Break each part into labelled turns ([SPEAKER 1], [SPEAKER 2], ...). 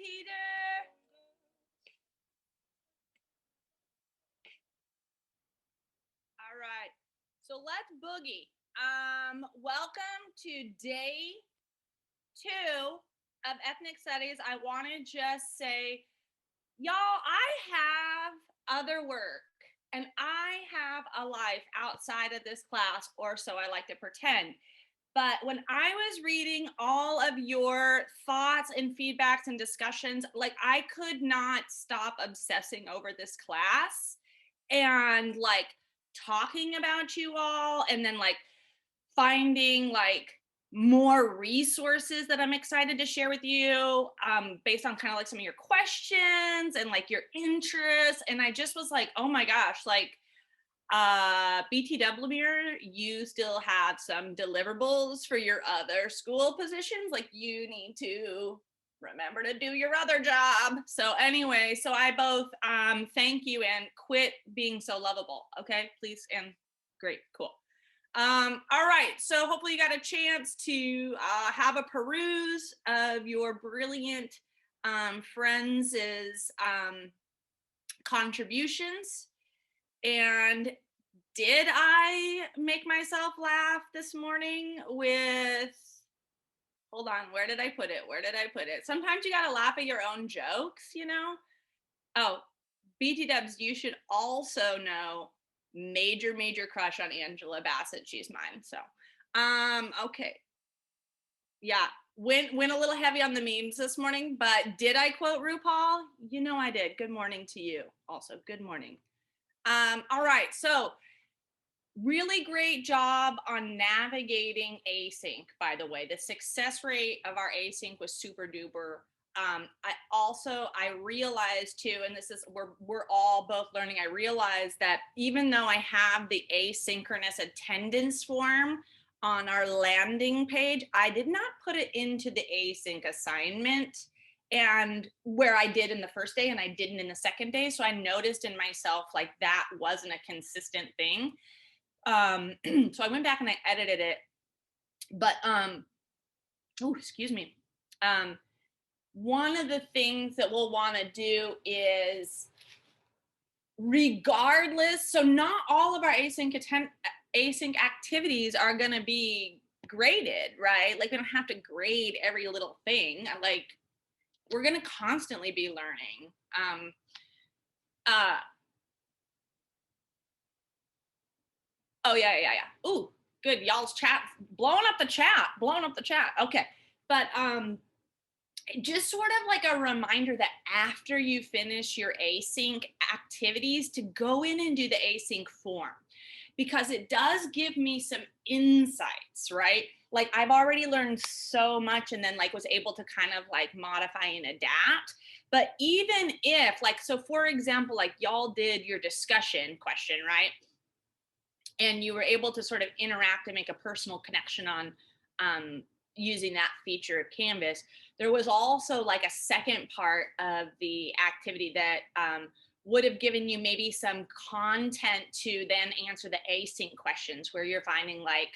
[SPEAKER 1] Peter. All right. So let's boogie. Welcome to day 2 of ethnic studies. I want to just say, y'all, I have other work and I have a life outside of this class, or so I like to pretend. But when I was reading all of your thoughts and feedbacks and discussions, like I could not stop obsessing over this class and like talking about you all, and then like finding like more resources that I'm excited to share with you based on kind of like some of your questions and like your interests. And I just was like, oh my gosh, like BTW, you still have some deliverables for your other school positions. Like you need to remember to do your other job. So anyway, so I both thank you and quit being so lovable. Okay, please. And great, cool. All right, so hopefully you got a chance to have a peruse of your brilliant friends' contributions. And did I make myself laugh this morning with, hold on, where did I put it? Where did I put it? Sometimes you gotta laugh at your own jokes, you know? Oh, BT Dubs, you should also know major crush on Angela Bassett. She's mine. So, okay. Yeah, went a little heavy on the memes this morning, but did I quote RuPaul? You know I did. Good morning to you. Also, good morning. All right, so really great job on navigating async, by the way. The success rate of our async was super duper. I realized too, and this is we're all both learning. I realized that even though I have the asynchronous attendance form on our landing page, I did not put it into the async assignment, and where I did in the first day and I didn't in the second day. So I noticed in myself like that wasn't a consistent thing. So I went back and I edited it, but oh, excuse me. One of the things that we'll want to do is, regardless, so not all of our async activities are going to be graded, right? Like we don't have to grade every little thing. Like we're going to constantly be learning. Oh yeah. Ooh, good. Y'all's chat blowing up the chat. Okay. But just sort of like a reminder that after you finish your async activities to go in and do the async form, because it does give me some insights, right? Like I've already learned so much and then like was able to kind of like modify and adapt. But even if like, so for example, like y'all did your discussion question, right? And you were able to sort of interact and make a personal connection on using that feature of Canvas. There was also like a second part of the activity that would have given you maybe some content to then answer the async questions where you're finding like,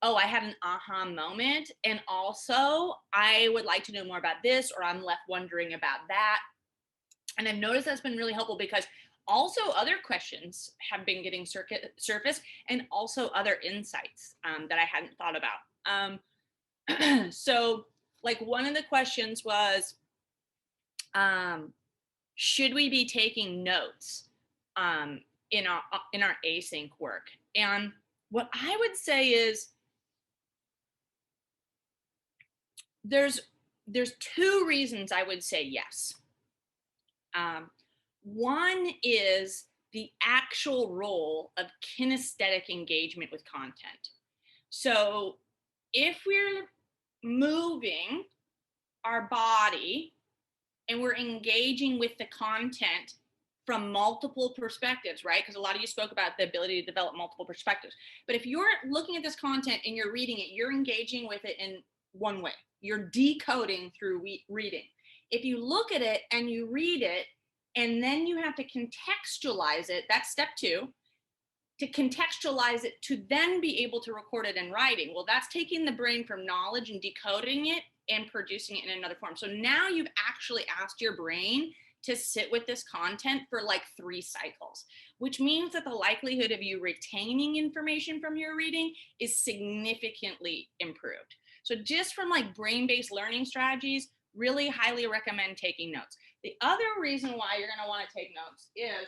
[SPEAKER 1] oh, I had an aha moment. And also I would like to know more about this, or I'm left wondering about that. And I've noticed that's been really helpful because also other questions have been getting surface, and also other insights that I hadn't thought about. So like one of the questions was, should we be taking notes in our async work? And what I would say is there's 2 reasons I would say yes. One is the actual role of kinesthetic engagement with content. So if we're moving our body and we're engaging with the content from multiple perspectives, right? Because a lot of you spoke about the ability to develop multiple perspectives. But if you're looking at this content and you're reading it, you're engaging with it in one way. You're decoding through reading. If you look at it and you read it, and then you have to contextualize it, that's step 2, to contextualize it to then be able to record it in writing. Well, that's taking the brain from knowledge and decoding it and producing it in another form. So now you've actually asked your brain to sit with this content for like 3 cycles, which means that the likelihood of you retaining information from your reading is significantly improved. So just from like brain-based learning strategies, really highly recommend taking notes. The other reason why you're going to want to take notes is,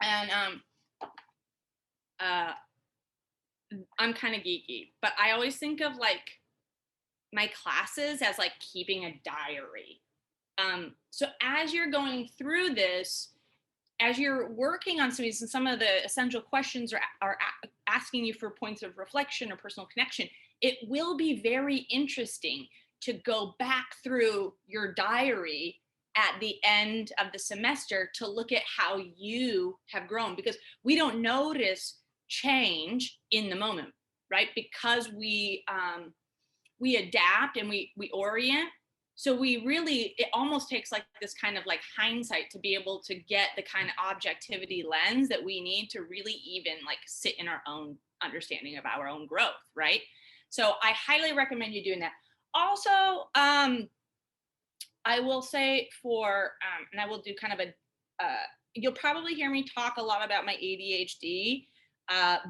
[SPEAKER 1] and I'm kind of geeky, but I always think of like my classes as like keeping a diary. So as you're going through this, as you're working on some of these, and some of the essential questions are asking you for points of reflection or personal connection, it will be very interesting to go back through your diary at the end of the semester to look at how you have grown, because we don't notice change in the moment, right? Because we adapt and we orient. So we really, it almost takes like this kind of like hindsight to be able to get the kind of objectivity lens that we need to really even like sit in our own understanding of our own growth, right? So I highly recommend you doing that. Also, I will say and I will do kind of you'll probably hear me talk a lot about my ADHD,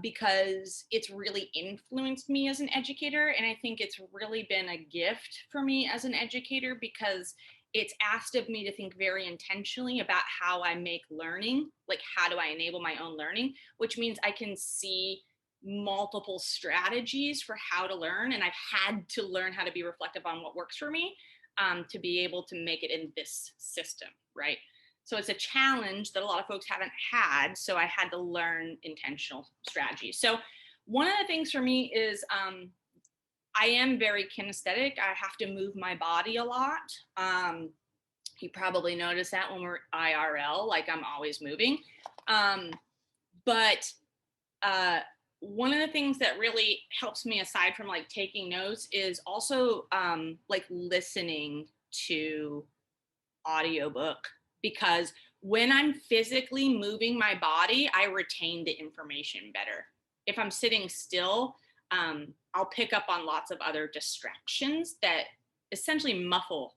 [SPEAKER 1] because it's really influenced me as an educator. And I think it's really been a gift for me as an educator, because it's asked of me to think very intentionally about how I make learning, like how do I enable my own learning, which means I can see multiple strategies for how to learn. And I've had to learn how to be reflective on what works for me, to be able to make it in this system, right? So it's a challenge that a lot of folks haven't had. So I had to learn intentional strategies. So one of the things for me is I am very kinesthetic. I have to move my body a lot. You probably notice that when we're IRL, like I'm always moving. But one of the things that really helps me, aside from like taking notes, is also like listening to audiobook, because when I'm physically moving my body, I retain the information better. If I'm sitting still, I'll pick up on lots of other distractions that essentially muffle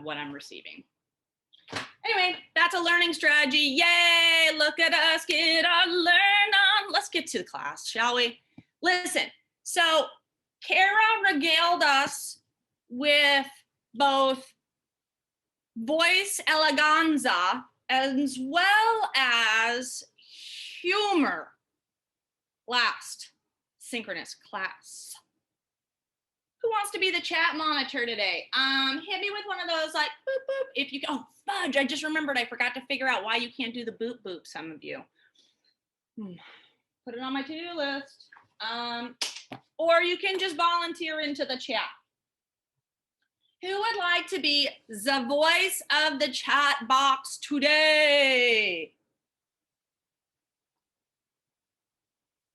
[SPEAKER 1] what I'm receiving. Anyway, that's a learning strategy. Yay, look at us get our learn on. Let's get to the class, shall we? Listen, so Kara regaled us with both voice eleganza as well as humor last synchronous class. Who wants to be the chat monitor today? Hit me with one of those like boop boop. If you oh fudge, I just remembered I forgot to figure out why you can't do the boop boop, some of you. Put it on my to-do list. Or you can just volunteer into the chat. Who would like to be the voice of the chat box today?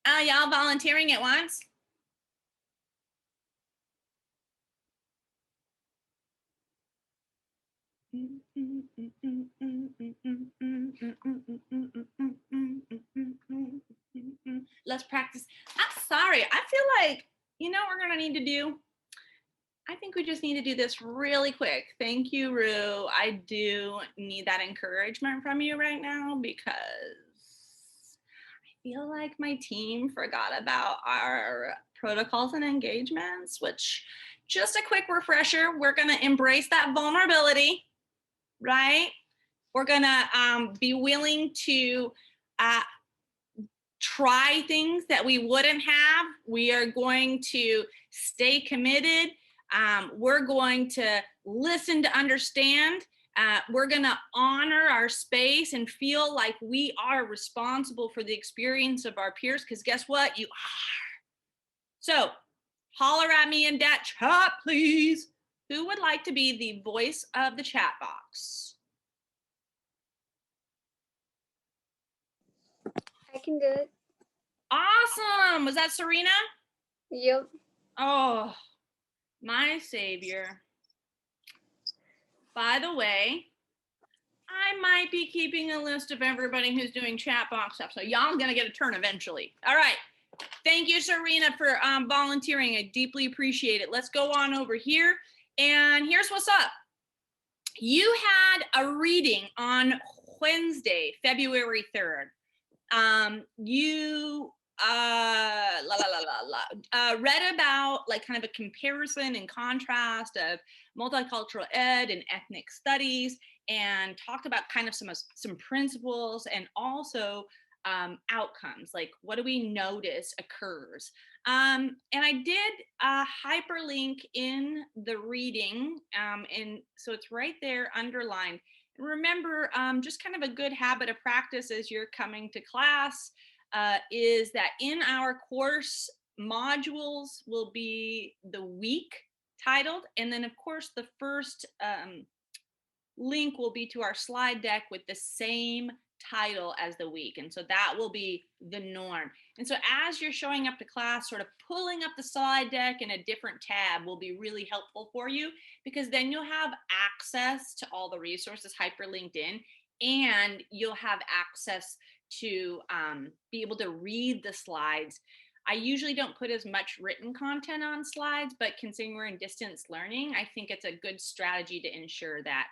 [SPEAKER 1] Y'all volunteering at once? Let's practice. I'm sorry. I feel like, you know what we're going to need to do? I think we just need to do this really quick. Thank you, Rue. I do need that encouragement from you right now, because I feel like my team forgot about our protocols and engagements, which, just a quick refresher, we're going to embrace that vulnerability, right? We're going to be willing to try things that we wouldn't have. We are going to stay committed. We're going to listen to understand. We're going to honor our space and feel like we are responsible for the experience of our peers, because guess what? You are. So holler at me in that chat, please. Who would like to be the voice of the chat box?
[SPEAKER 2] I can do it.
[SPEAKER 1] Awesome. Was that Serena?
[SPEAKER 2] Yep.
[SPEAKER 1] Oh, my savior. By the way, I might be keeping a list of everybody who's doing chat box stuff, so y'all gonna get a turn eventually. All right, Thank you, Serena, for volunteering. I deeply appreciate it. Let's go on over here. And here's what's up. You had a reading on Wednesday, February 3rd. You read about like kind of a comparison and contrast of multicultural ed and ethnic studies, and talked about kind of some principles and also outcomes, like what do we notice occurs. And I did hyperlink in the reading, and so it's right there underlined. Remember, just kind of a good habit of practice as you're coming to class is that in our course modules will be the week titled, and then of course the first link will be to our slide deck with the same title as the week, and so that will be the norm. And so as you're showing up to class, sort of pulling up the slide deck in a different tab will be really helpful for you, because then you'll have access to all the resources hyperlinked in, and you'll have access to be able to read the slides. I usually don't put as much written content on slides, but considering we're in distance learning, I think it's a good strategy to ensure that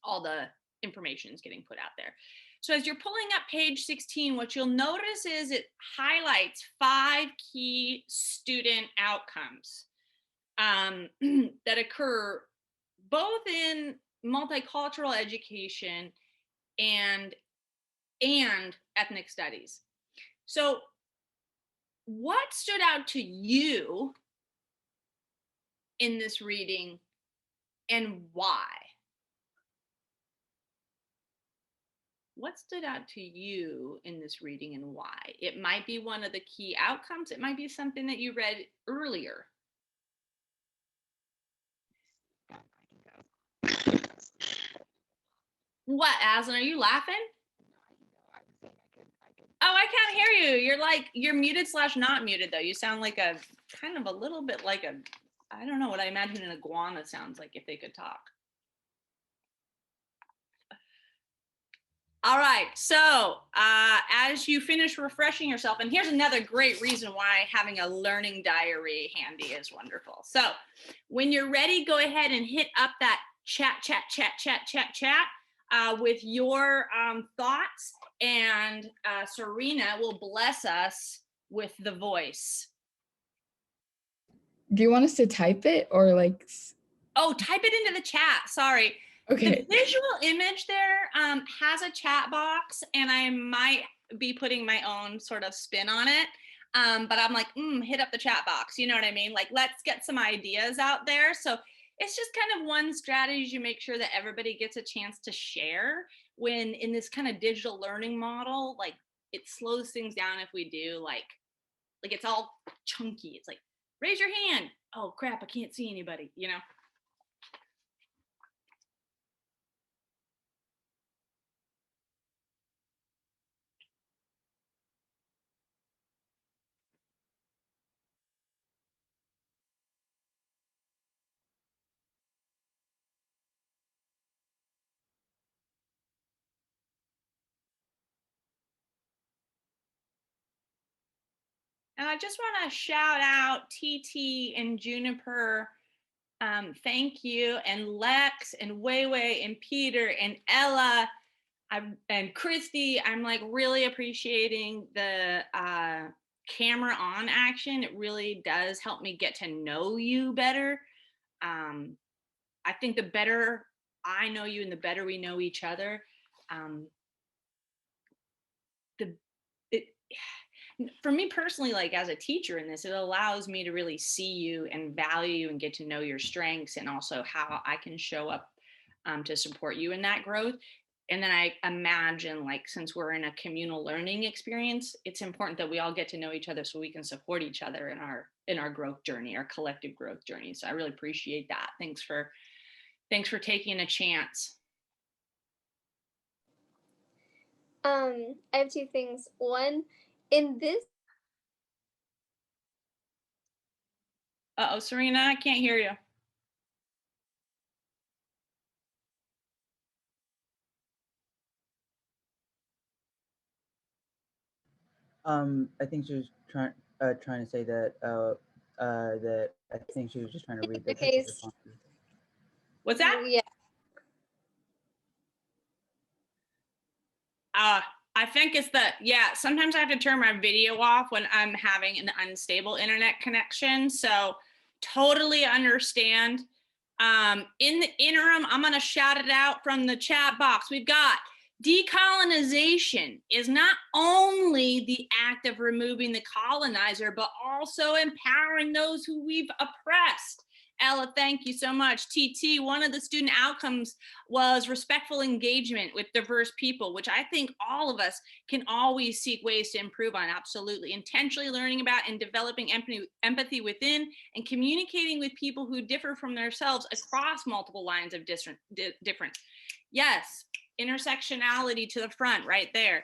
[SPEAKER 1] all the information is getting put out there. So as you're pulling up page 16, what you'll notice is it highlights 5 key student outcomes that occur both in multicultural education and ethnic studies. So what stood out to you in this reading and why? What stood out to you in this reading and why? It might be one of the key outcomes. It might be something that you read earlier. What, Aslan, are you laughing? Oh, I can't hear you. You're muted / not muted though. You sound like a kind of a little bit like a, I don't know what I imagine an iguana sounds like if they could talk. All right, so as you finish refreshing yourself, and here's another great reason why having a learning diary handy is wonderful. So when you're ready, go ahead and hit up that chat with your thoughts, and Serena will bless us with the voice.
[SPEAKER 3] Do you want us to type it or like?
[SPEAKER 1] Oh, type it into the chat, sorry.
[SPEAKER 3] Okay.
[SPEAKER 1] The visual image there has a chat box, and I might be putting my own sort of spin on it. But I'm like, hit up the chat box. You know what I mean? Like, let's get some ideas out there. So it's just kind of one strategy to make sure that everybody gets a chance to share when in this kind of digital learning model, like it slows things down if we do like it's all chunky. It's like, raise your hand. Oh crap, I can't see anybody, you know? And I just want to shout out TT and Juniper. Thank you. And Lex and Weiwei and Peter and Ella and Christy. I'm like really appreciating the camera on action. It really does help me get to know you better. I think the better I know you and the better we know each other, for me personally, like as a teacher in this, it allows me to really see you and value you and get to know your strengths, and also how I can show up to support you in that growth. And then I imagine, like, since we're in a communal learning experience, it's important that we all get to know each other so we can support each other in our growth journey, our collective growth journey. So I really appreciate that. Thanks for taking a chance.
[SPEAKER 2] I have 2 things. One, in this.
[SPEAKER 1] Uh-oh, Serena, I can't hear you.
[SPEAKER 4] I think trying to say that that I think she was just trying to read the
[SPEAKER 2] In
[SPEAKER 4] teacher's
[SPEAKER 2] case,
[SPEAKER 4] responses.
[SPEAKER 1] What's that?
[SPEAKER 2] yeah,
[SPEAKER 1] I think it's sometimes I have to turn my video off when I'm having an unstable internet connection. So totally understand. In the interim, I'm going to shout it out from the chat box. We've got decolonization is not only the act of removing the colonizer, but also empowering those who we've oppressed. Ella, thank you so much. TT, one of the student outcomes was respectful engagement with diverse people, which I think all of us can always seek ways to improve on. Absolutely. Intentionally learning about and developing empathy within and communicating with people who differ from themselves across multiple lines of difference. Yes, intersectionality to the front right there.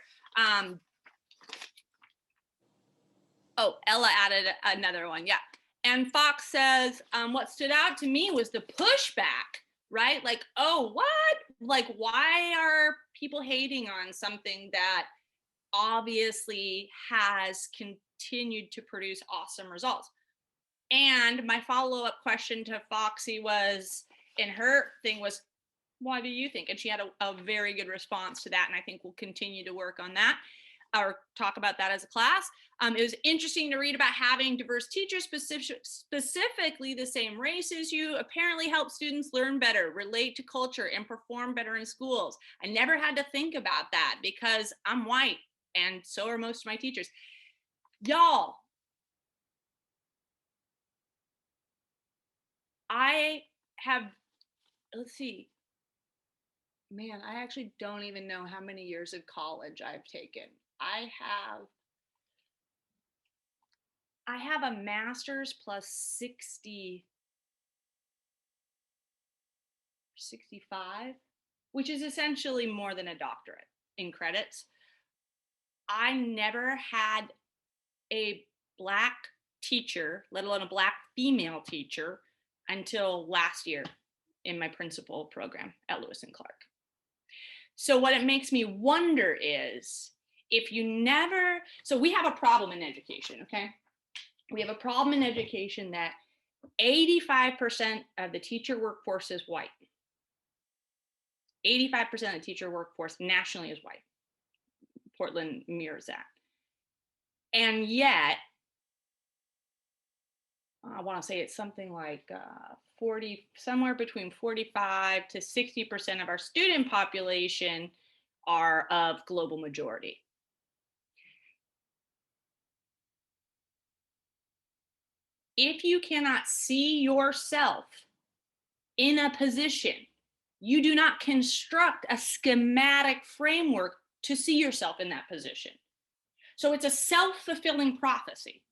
[SPEAKER 1] Oh, Ella added another one. Yeah. And Fox says, what stood out to me was the pushback, right? Like, oh, what? Like, why are people hating on something that obviously has continued to produce awesome results? And my follow-up question to Foxy was, and her thing was, why do you think? And she had a very good response to that. And I think we'll continue to work on that or talk about that as a class. It was interesting to read about having diverse teachers, specifically the same race as you, apparently help students learn better, relate to culture, and perform better in schools. I never had to think about that because I'm white and so are most of my teachers. Y'all, I have, let's see, man, I actually don't even know how many years of college I've taken. I have a master's plus 65, which is essentially more than a doctorate in credits. I never had a Black teacher, let alone a Black female teacher, until last year in my principal program at Lewis and Clark. So what it makes me wonder is if you never, so we have a problem in education, okay? We have a problem in education that 85% of the teacher workforce is white. 85% of the teacher workforce nationally is white. Portland mirrors that. And yet, I want to say it's something like 40, somewhere between 45 to 60% of our student population are of global majority. If you cannot see yourself in a position, you do not construct a schematic framework to see yourself in that position. So it's a self-fulfilling prophecy,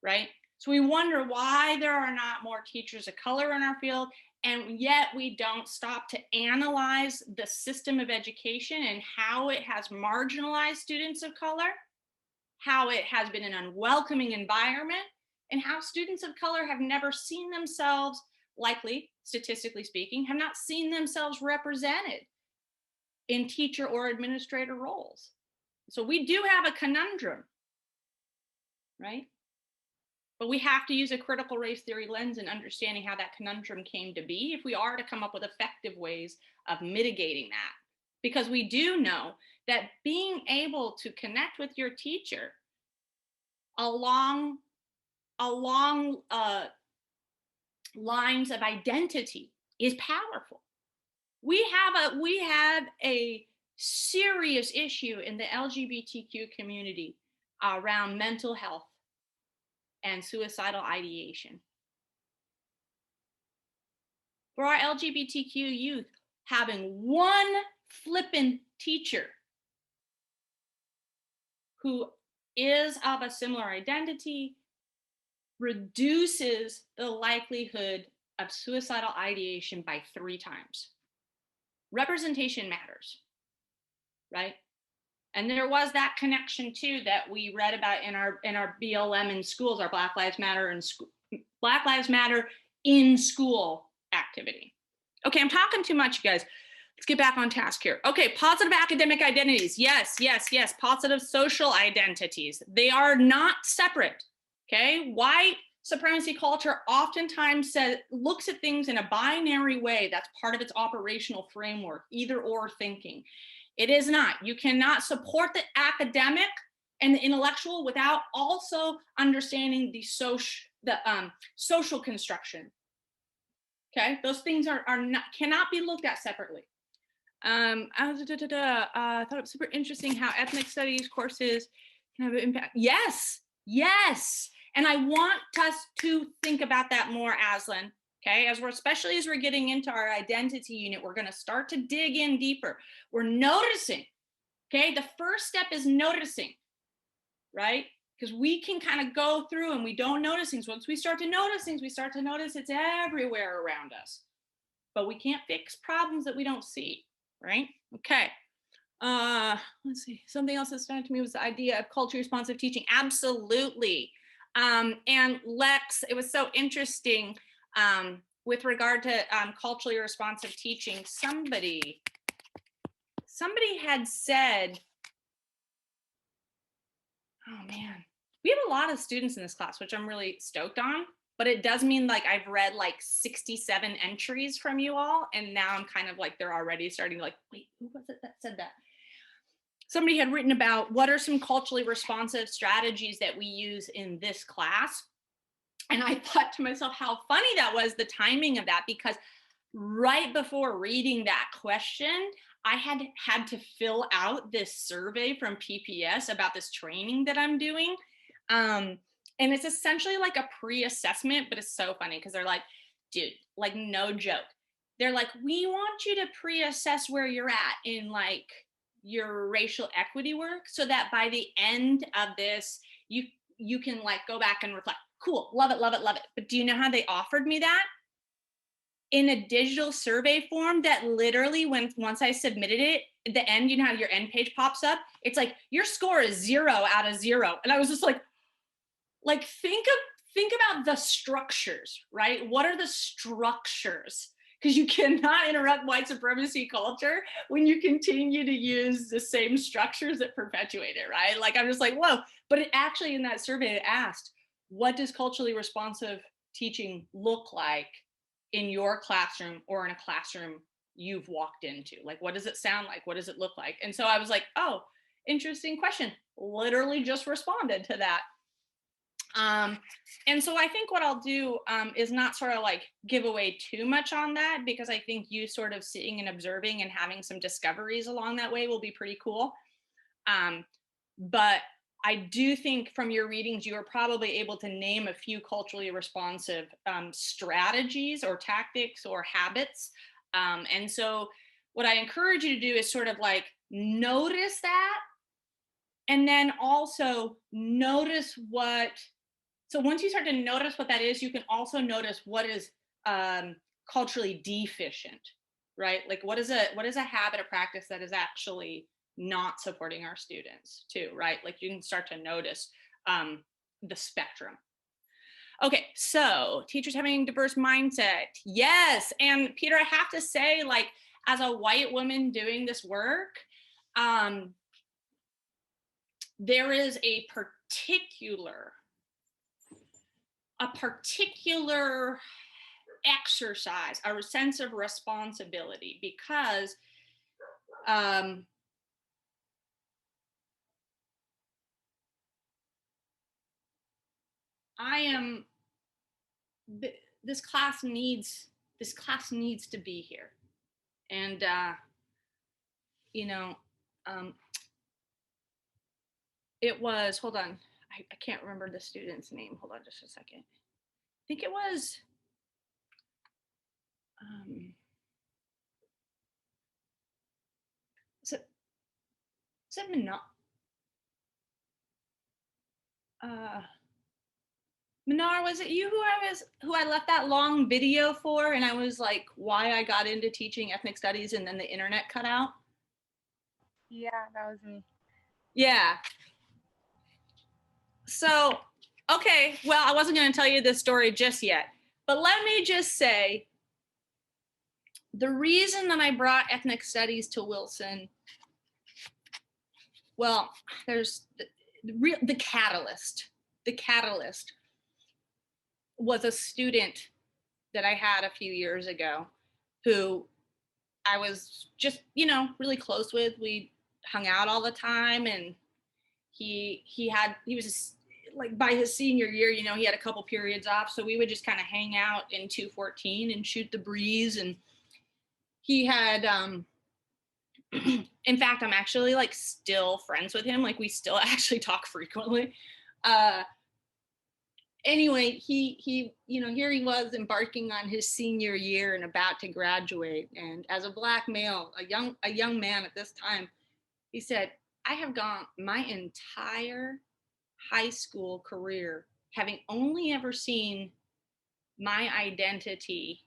[SPEAKER 1] right? So we wonder why there are not more teachers of color in our field, and yet we don't stop to analyze the system of education and how it has marginalized students of color, how it has been an unwelcoming environment, and how students of color have never seen themselves, likely, statistically speaking, have not seen themselves represented in teacher or administrator roles. So we do have a conundrum, right? But we have to use a critical race theory lens in understanding how that conundrum came to be if we are to come up with effective ways of mitigating that. Because we do know that being able to connect with your teacher along lines of identity is powerful. We have a serious issue in the LGBTQ community around mental health and suicidal ideation. For our LGBTQ youth, having one flippin' teacher who is of a similar identity reduces the likelihood of suicidal ideation by 3 times. Representation matters, right? And there was that connection too that we read about in our BLM in schools, our Black Lives Matter in school activity. Okay, I'm talking too much, you guys. let's get back on task here. Okay, positive academic identities. Yes, yes, yes. Positive social identities. They are not separate. Okay, white supremacy culture oftentimes looks at things in a binary way. That's part of its operational framework, either or thinking. It is not. You cannot support the academic and the intellectual without also understanding the social construction. Okay, those things cannot be looked at separately. I thought it was super interesting how ethnic studies courses can have an impact. Yes, yes. And I want us to think about that more, Aslan. Okay, especially as we're getting into our identity unit, we're going to start to dig in deeper. We're noticing. Okay, the first step is noticing, right? Because we can kind of go through and we don't notice things. Once we start to notice things, we start to notice it's everywhere around us. But we can't fix problems that we don't see, right? Okay. Let's see. Something else that stood out to me was the idea of culturally responsive teaching. Absolutely. And Lex, it was so interesting with regard to culturally responsive teaching. Somebody had said, oh man, we have a lot of students in this class, which I'm really stoked on, but it does mean like I've read like 67 entries from you all. And now I'm kind of like, they're already starting to like, wait, who was it that said that? Somebody had written about what are some culturally responsive strategies that we use in this class. And I thought to myself, how funny that was, the timing of that, because right before reading that question, I had to fill out this survey from PPS about this training that I'm doing. And it's essentially like a pre-assessment, but it's so funny because they're like, dude, like no joke. They're like, we want you to pre-assess where you're at in like your racial equity work so that by the end of this, you can like go back and reflect. Cool, love it, love it, love it. But do you know how they offered me that? In a digital survey form that literally once I submitted it, at the end, you know how your end page pops up? It's like, your score is 0 out of 0. And I was just like think about the structures, right? What are the structures? Because you cannot interrupt white supremacy culture when you continue to use the same structures that perpetuate it, right? Like, I'm just like, whoa. But it actually, in that survey, it asked, what does culturally responsive teaching look like in your classroom or in a classroom you've walked into? Like, what does it sound like? What does it look like? And so I was like, oh, interesting question. Literally just responded to that. And so I think what I'll do is not sort of like give away too much on that, because I think you sort of sitting and observing and having some discoveries along that way will be pretty cool. But I do think from your readings, you are probably able to name a few culturally responsive strategies or tactics or habits. And so what I encourage you to do is sort of like notice that, and then also notice so once you start to notice what that is, you can also notice what is culturally deficient, right? Like what is a habit or practice that is actually not supporting our students too, right? Like you can start to notice the spectrum. Okay, so teachers having diverse mindset. Yes, and Peter, I have to say, like, as a white woman doing this work, there is a particular exercise, a sense of responsibility, because this class needs to be here. And it was, hold on, I can't remember the student's name. Hold on just a second. I think it was is it Minar? Minar, was it you who I left that long video for, and I was like, why I got into teaching ethnic studies, and then the internet cut out?
[SPEAKER 5] Yeah, that was me.
[SPEAKER 1] Yeah. So, okay, well, I wasn't going to tell you this story just yet, but let me just say the reason that I brought ethnic studies to Wilson, well, there's the catalyst. The catalyst was a student that I had a few years ago who I was just, really close with. We hung out all the time, and he was just, like, by his senior year, he had a couple periods off, so we would just kind of hang out in 214 and shoot the breeze. And he had in fact, I'm actually, like, still friends with him. Like, we still actually talk frequently. Anyway, he here he was embarking on his senior year and about to graduate. And as a Black male, a young man at this time, he said, I have gone my entire high school career having only ever seen my identity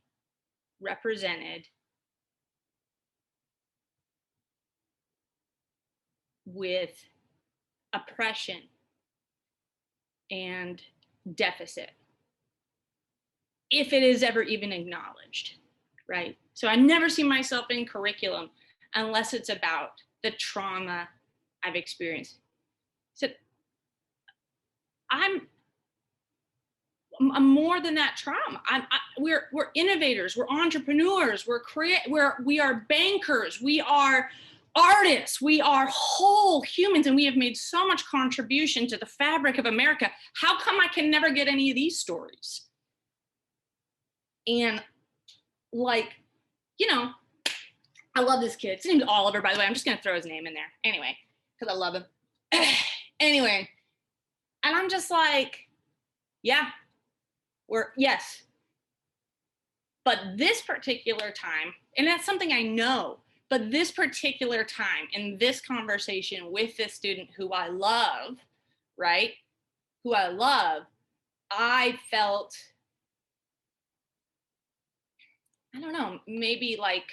[SPEAKER 1] represented with oppression and deficit, if it is ever even acknowledged, right? So I never see myself in curriculum unless it's about the trauma I've experienced. So I'm more than that trauma. We're innovators, we're entrepreneurs, we are bankers, we are artists, we are whole humans, and we have made so much contribution to the fabric of America. How come I can never get any of these stories? And, like, I love this kid. His name's Oliver, by the way. I'm just gonna throw his name in there anyway, because I love him. Anyway, and I'm just like, yeah, yes. But this particular time, and that's something I know, but this particular time in this conversation with this student who I love, right? Who I love, I felt, I don't know, maybe like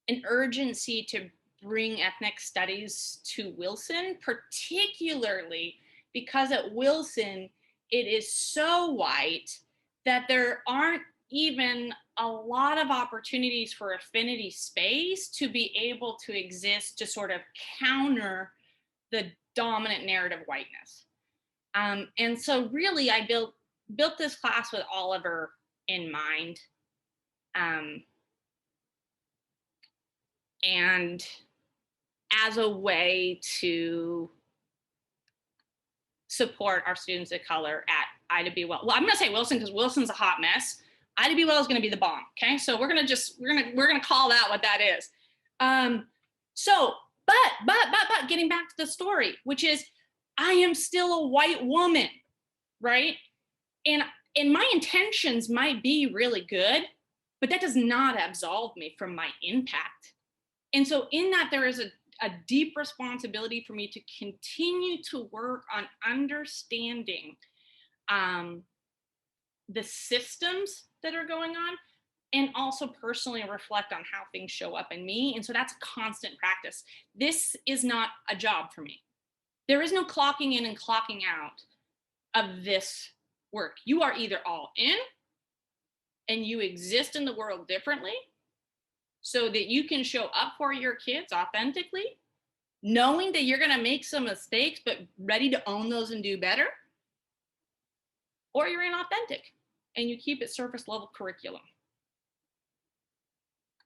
[SPEAKER 1] an urgency to bring ethnic studies to Wilson, particularly because at Wilson, it is so white that there aren't even a lot of opportunities for affinity space to be able to exist to sort of counter the dominant narrative whiteness. And so really I built this class with Oliver in mind. And as a way to support our students of color at Ida B. Wells. Well, I'm gonna say Wilson because Wilson's a hot mess. Ida B. Wells is gonna be the bomb. Okay, so we're gonna call that what that is. So, but getting back to the story, which is I am still a white woman, right? And my intentions might be really good, but that does not absolve me from my impact. And so in that, there is a deep responsibility for me to continue to work on understanding the systems that are going on, and also personally reflect on how things show up in me. And so that's a constant practice. This is not a job for me. There is no clocking in and clocking out of this work. You are either all in and you exist in the world differently so that you can show up for your kids authentically, knowing that you're going to make some mistakes, but ready to own those and do better, or you're inauthentic and you keep it surface level curriculum.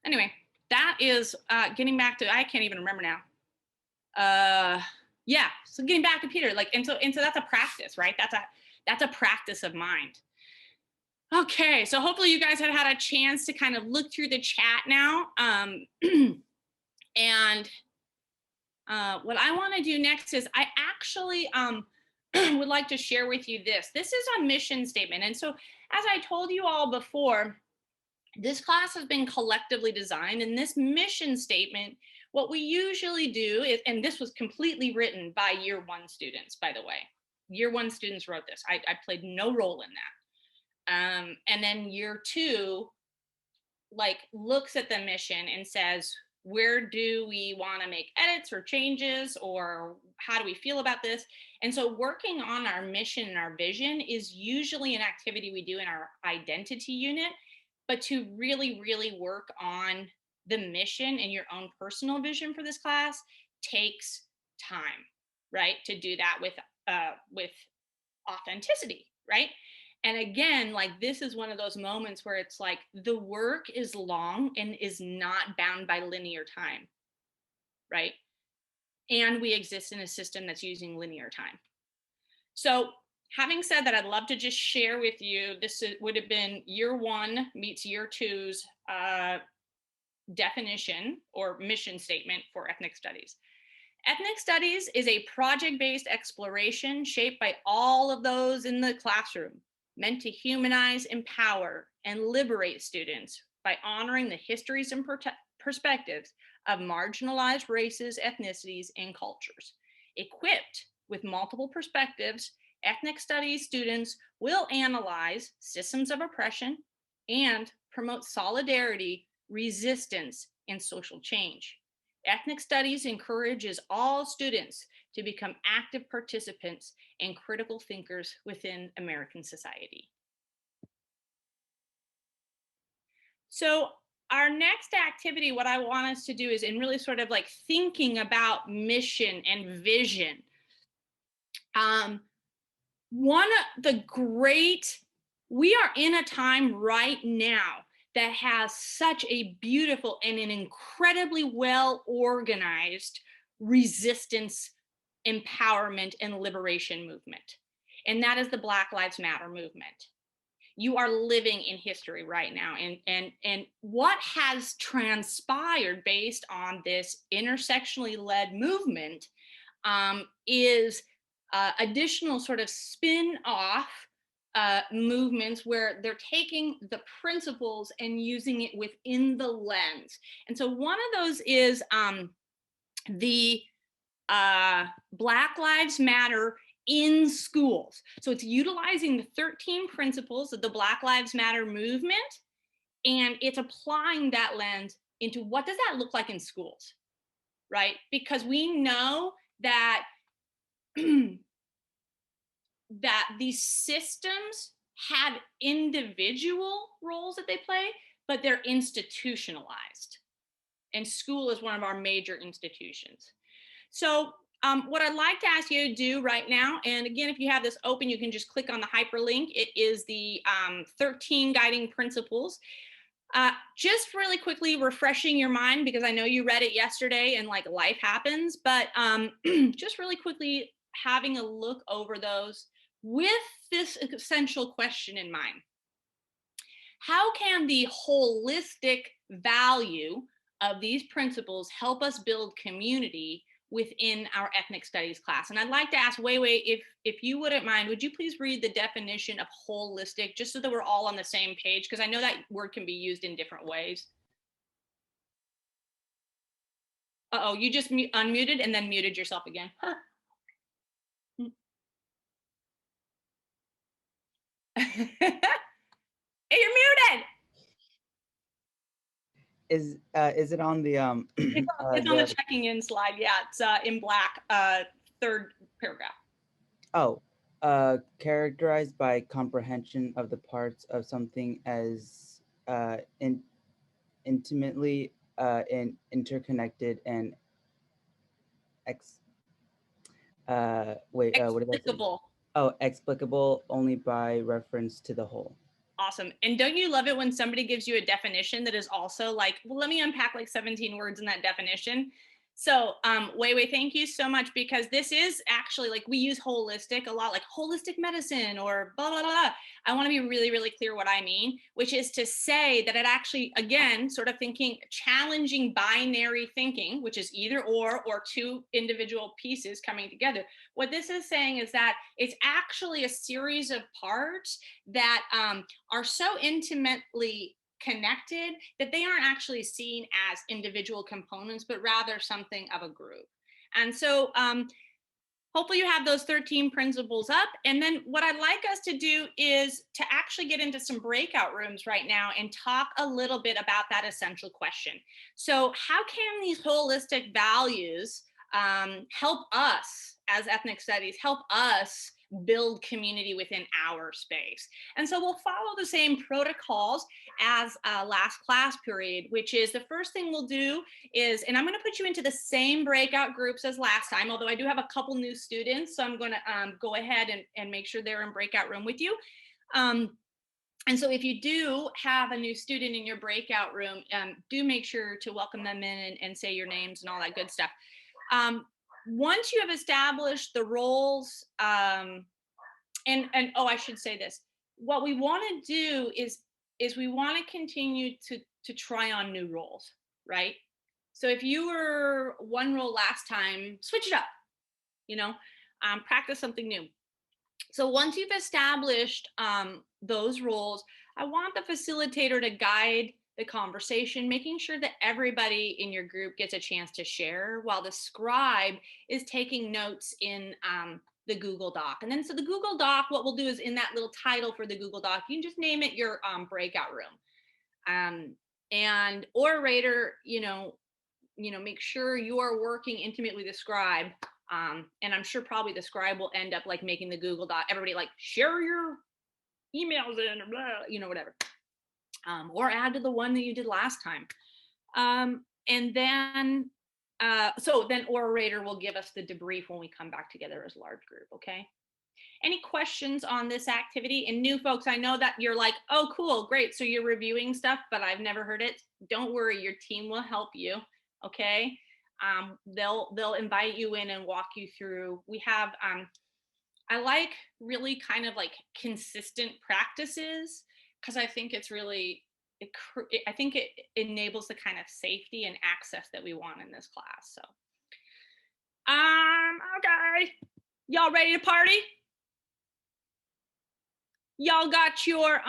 [SPEAKER 1] Anyway, that is getting back to, I can't even remember now. Yeah, so getting back to Peter, like, and so that's a practice, right? That's a practice of mind. Okay, so hopefully you guys have had a chance to kind of look through the chat now. And what I want to do next is I actually would like to share with you this. This is a mission statement. And so as I told you all before, this class has been collectively designed, and this mission statement, what we usually do is, and this was completely written by year one students, by the way. Year one students wrote this. I played no role in that. And then year two, like, looks at the mission and says, where do we want to make edits or changes, or how do we feel about this? And so working on our mission and our vision is usually an activity we do in our identity unit. but to really, really work on the mission and your own personal vision for this class takes time, right? To do that with authenticity, right? And again, like this is one of those moments where it's like the work is long and is not bound by linear time, right? And we exist in a system that's using linear time. So having said that, I'd love to just share with you, would have been year one meets year two's definition or mission statement for ethnic studies. Ethnic studies is a project-based exploration shaped by all of those in the classroom, meant to humanize, empower, and liberate students by honoring the histories and perspectives of marginalized races, ethnicities, and cultures. Equipped with multiple perspectives, ethnic studies students will analyze systems of oppression and promote solidarity, resistance, and social change. Ethnic studies encourages all students to become active participants and critical thinkers within American society. So our next activity, what I want us to do is in really sort of like thinking about mission and vision. One of the great, we are in a time right now that has such a beautiful and an incredibly well organized resistance, empowerment, and liberation movement. And that is the Black Lives Matter movement. You are living in history right now. And what has transpired based on this intersectionally led movement is additional sort of spin-off movements where they're taking the principles and using it within the lens. And so one of those is the Black Lives Matter in schools. So it's utilizing the 13 principles of the Black Lives Matter movement, and it's applying that lens into what does that look like in schools, right? Because we know that that these systems have individual roles that they play, but they're institutionalized. And school is one of our major institutions. So what I'd like to ask you to do right now, and again, if you have this open, you can just click on the hyperlink. It is the 13 guiding principles. Just really quickly refreshing your mind, because I know you read it yesterday and like life happens, but just really quickly having a look over those with this essential question in mind. How can the holistic value of these principles help us build community within our ethnic studies class? And I'd like to ask Wei Wei, if you wouldn't mind, would you please read the definition of holistic, just so that we're all on the same page, because I know that word can be used in different ways. Uh-oh, you just unmuted and then muted yourself again. Huh. Hey, you're muted.
[SPEAKER 4] Is it on the
[SPEAKER 1] It's on the checking in slide. Yeah, it's in black, third paragraph.
[SPEAKER 4] Oh, characterized by comprehension of the parts of something as intimately interconnected and what did I say?
[SPEAKER 1] Explicable.
[SPEAKER 4] Oh, explicable only by reference to the whole.
[SPEAKER 1] Awesome. And don't you love it when somebody gives you a definition that is also like, well, let me unpack like 17 words in that definition. So Wei Wei, thank you so much, because this is actually like, we use holistic a lot, like holistic medicine or blah, blah, blah. I want to be really, really clear what I mean, which is to say that it actually, again, sort of thinking, challenging binary thinking, which is either or two individual pieces coming together. What this is saying is that it's actually a series of parts that are so intimately connected that they aren't actually seen as individual components, but rather something of a group. And so hopefully you have those 13 principles up. And then what I'd like us to do is to actually get into some breakout rooms right now and talk a little bit about that essential question. So how can these holistic values help us as ethnic studies, help us build community within our space. And so we'll follow the same protocols as last class period, which is the first thing we'll do is, and I'm going to put you into the same breakout groups as last time, although I do have a couple new students, so I'm going to go ahead and make sure they're in breakout room with you. And so if you do have a new student in your breakout room, do make sure to welcome them in and say your names and all that good stuff. Once you have established the roles, and oh, I should say this, what we want to do is we want to continue to try on new roles, right? So if you were one role last time, switch it up, practice something new. So once you've established those roles, I want the facilitator to guide the conversation, making sure that everybody in your group gets a chance to share, while the scribe is taking notes in the Google Doc. And then so the Google Doc, what we'll do is in that little title for the Google Doc, you can just name it your breakout room. And orator, make sure you are working intimately with the scribe. And I'm sure probably the scribe will end up like making the Google Doc, everybody like share your emails in or blah, whatever. Or add to the one that you did last time. And then, so then orator will give us the debrief when we come back together as a large group, okay? Any questions on this activity? And new folks, I know that you're like, oh, cool, great. So you're reviewing stuff, but I've never heard it. Don't worry, your team will help you, okay? They'll invite you in and walk you through. We have, I like really kind of like consistent practices, because I think it's really, I think it enables the kind of safety and access that we want in this class. So, okay, y'all ready to party? Y'all got your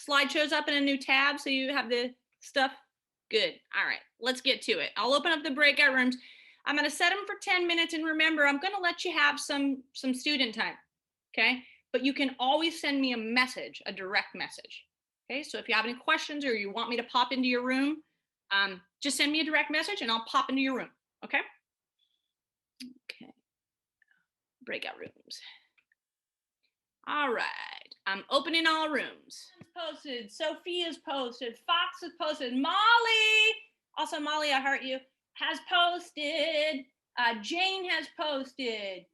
[SPEAKER 1] slideshows up in a new tab, so you have the stuff. Good. All right, let's get to it. I'll open up the breakout rooms. I'm going to set them for 10 minutes, and remember, I'm going to let you have some student time, okay? But you can always send me a message, a direct message, okay? So if you have any questions or you want me to pop into your room, just send me a direct message and I'll pop into your room, okay? Okay. Breakout rooms. All right, I'm opening all rooms. Posted, Sophia's posted, Fox has posted, Molly, also Molly, I heart you, has posted, Jane has posted.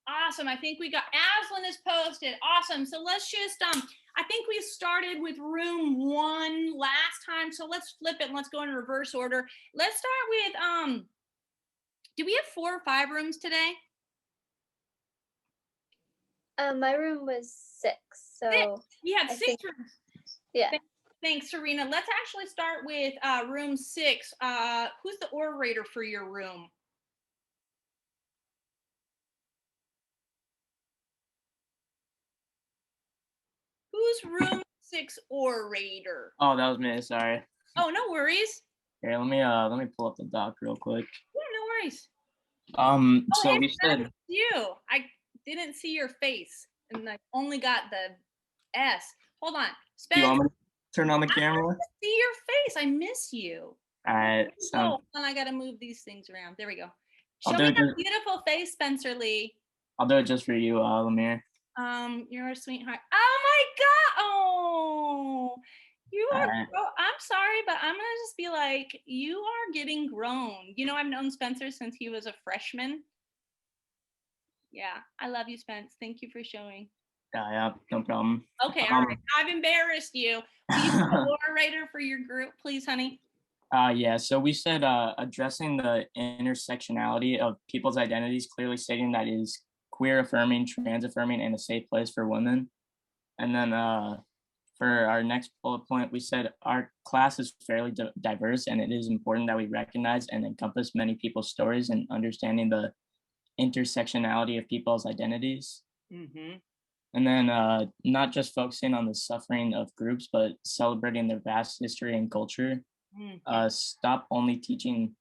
[SPEAKER 1] Awesome, I think we got, Aslan is posted, awesome. So let's just, I think we started with room 1 last time, so let's flip it and let's go in reverse order. Let's start with, do we have 4 or 5 rooms today?
[SPEAKER 2] My room was 6, so
[SPEAKER 1] We had 6 rooms.
[SPEAKER 2] Yeah.
[SPEAKER 1] Thanks, Serena. Let's actually start with room 6. Who's the orator for your room? Who's room 6 orator?
[SPEAKER 6] Oh, that was me. Sorry.
[SPEAKER 1] Oh, no worries.
[SPEAKER 6] Here, let me pull up the doc real quick.
[SPEAKER 1] Yeah, no worries.
[SPEAKER 6] So
[SPEAKER 1] hey,
[SPEAKER 6] we said
[SPEAKER 1] you. I didn't see your face, and I only got the S. Hold on,
[SPEAKER 6] do you want
[SPEAKER 1] Spence.
[SPEAKER 6] me to turn on the camera?
[SPEAKER 1] I want to see your face. I miss you.
[SPEAKER 6] All right.
[SPEAKER 1] Oh, and I gotta move these things around. There we go.
[SPEAKER 6] I'll
[SPEAKER 1] Show
[SPEAKER 6] do
[SPEAKER 1] me
[SPEAKER 6] it
[SPEAKER 1] that
[SPEAKER 6] just-
[SPEAKER 1] beautiful face, Spencer Lee.
[SPEAKER 6] I'll do it just for you, Lemire.
[SPEAKER 1] You're a sweetheart. Oh my God! Oh, you are.
[SPEAKER 6] Alright.
[SPEAKER 1] I'm sorry, but I'm gonna just be like, you are getting grown. I've known Spencer since he was a freshman. Yeah, I love you, Spence. Thank you for showing.
[SPEAKER 6] Yeah, no problem.
[SPEAKER 1] Okay, all right. I've embarrassed you. Please, the orator for your group, please, honey.
[SPEAKER 6] Yeah, so we said addressing the intersectionality of people's identities, clearly stating that it is queer affirming, trans affirming, and a safe place for women. And then for our next bullet point, we said our class is fairly diverse, and it is important that we recognize and encompass many people's stories and understanding the intersectionality of people's identities.
[SPEAKER 1] Mm-hmm.
[SPEAKER 6] And then not just focusing on the suffering of groups, but celebrating their vast history and culture.
[SPEAKER 1] Mm-hmm.
[SPEAKER 6] Stop only teaching,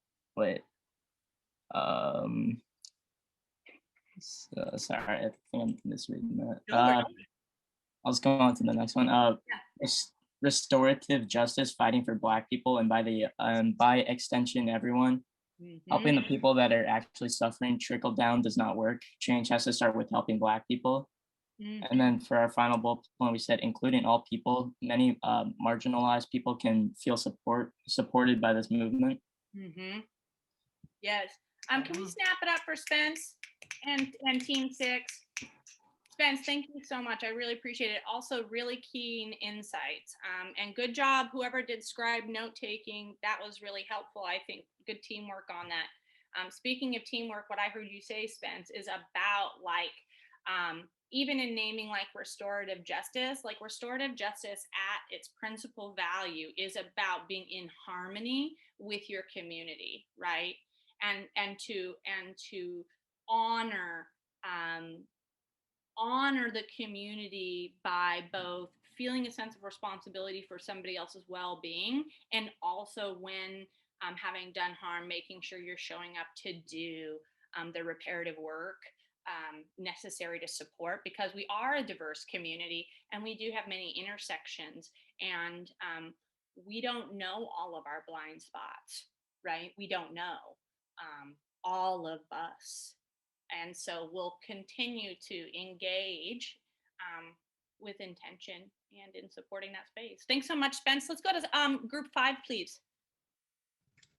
[SPEAKER 6] sorry, I think I'm misreading that. I'll just go on to the next one. Restorative justice, fighting for Black people, and by extension, everyone. Helping the
[SPEAKER 1] Mhm.
[SPEAKER 6] people that are actually suffering trickle down does not work. Change has to start with helping Black people. And then for our final bullet point, we said including all people. Many marginalized people can feel supported by this movement.
[SPEAKER 1] Mm-hmm. Yes. Can we snap it up for Spence and Team 6? Spence, thank you so much. I really appreciate it. Also, really keen insights. And good job, whoever did scribe note taking. That was really helpful. I think good teamwork on that. Speaking of teamwork, what I heard you say, Spence, is about like even in naming like restorative justice at its principal value is about being in harmony with your community, right? And to honor honor the community by both feeling a sense of responsibility for somebody else's well-being, and also when having done harm, making sure you're showing up to do the reparative work necessary to support, because we are a diverse community and we do have many intersections, and we don't know all of our blind spots, right? We don't know all of us, and so we'll continue to engage with intention and in supporting that space. Thanks so much, Spence. Let's go to group 5, please.